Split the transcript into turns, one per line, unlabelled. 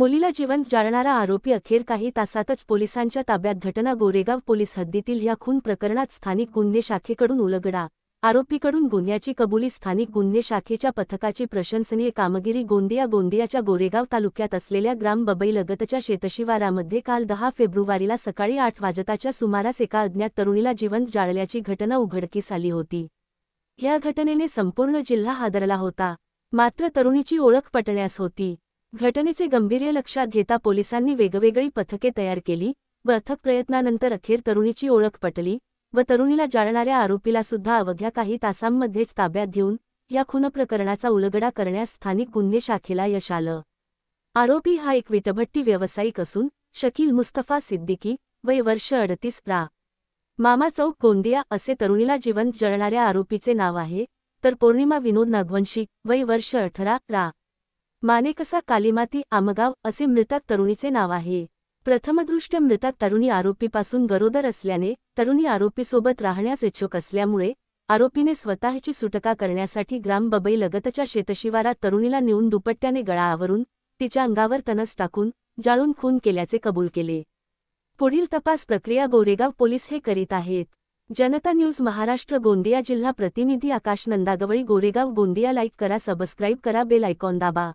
मुलीला जिवंत जाळणारा आरोपी अखेर काही तासातच पोलिसांच्या ताब्यात. घटना गोरेगाव पोलीस हद्दीतील या खून प्रकरणात स्थानिक गुन्हे शाखेकडून उलगडा. आरोपीकडून गुन्ह्याची कबुली. स्थानिक गुन्हे शाखेच्या पथकाची प्रशंसनीय कामगिरी. गोंदियाच्या गोरेगाव तालुक्यात असलेल्या ग्राम बबईलगतच्या शेतशिवारामध्ये काल 10 फेब्रुवारीला सकाळी 8 वाजताच्या सुमारास एका अज्ञात तरुणीला जिवंत जाळल्याची घटना उघडकीस आली होती. या घटनेने संपूर्ण जिल्हा हादरला होता. मात्र तरुणीची ओळख पटण्यास होती. घटनेचे गांभीर्य लक्षात घेता पोलिसांनी वेगवेगळी पथके तयार केली व अथक प्रयत्नानंतर अखेर तरुणीची ओळख पटली व तरुणीला जाळणाऱ्या आरोपीला सुद्धा अवघ्या काही तासांमध्येच ताब्यात घेऊन या खून प्रकरणाचा उलगडा करण्यास स्थानिक गुन्हे शाखेला यश आलं. आरोपी हा एक विटभट्टी व्यावसायिक असून शकील मुस्तफा सिद्दीकी, वय वर्ष 38, रा. मामा चौक, गोंदिया असे तरुणीला जिवंत जळणाऱ्या आरोपीचे नाव आहे, तर पौर्णिमा विनोद नागवंशी, वय वर्ष 18, रा. मानेकसा, कालीमाती, आमगाव असे मृतक तरुणीचे नाव आहे. प्रथमदृष्ट्या मृतक तरुणी आरोपीपासून गरोदर असल्याने तरुणी आरोपीसोबत राहण्यास इच्छुक असल्यामुळे आरोपीने स्वतःची सुटका करण्यासाठी ग्राम बबईलगतच्या शेतशिवारात तरुणीला नेऊन दुपट्ट्याने गळा आवरून तिच्या अंगावर तणस टाकून जाळून खून केल्याचे कबूल केले. पुढील तपास प्रक्रिया गोरेगाव पोलीस हे करीत आहेत. जनता न्यूज महाराष्ट्र गोंदिया जिल्हा प्रतिनिधी आकाश नंदागवळी, गोरेगाव. गोंदिया. लाईक करा, सबस्क्राईब करा, बेल आयकॉन दाबा.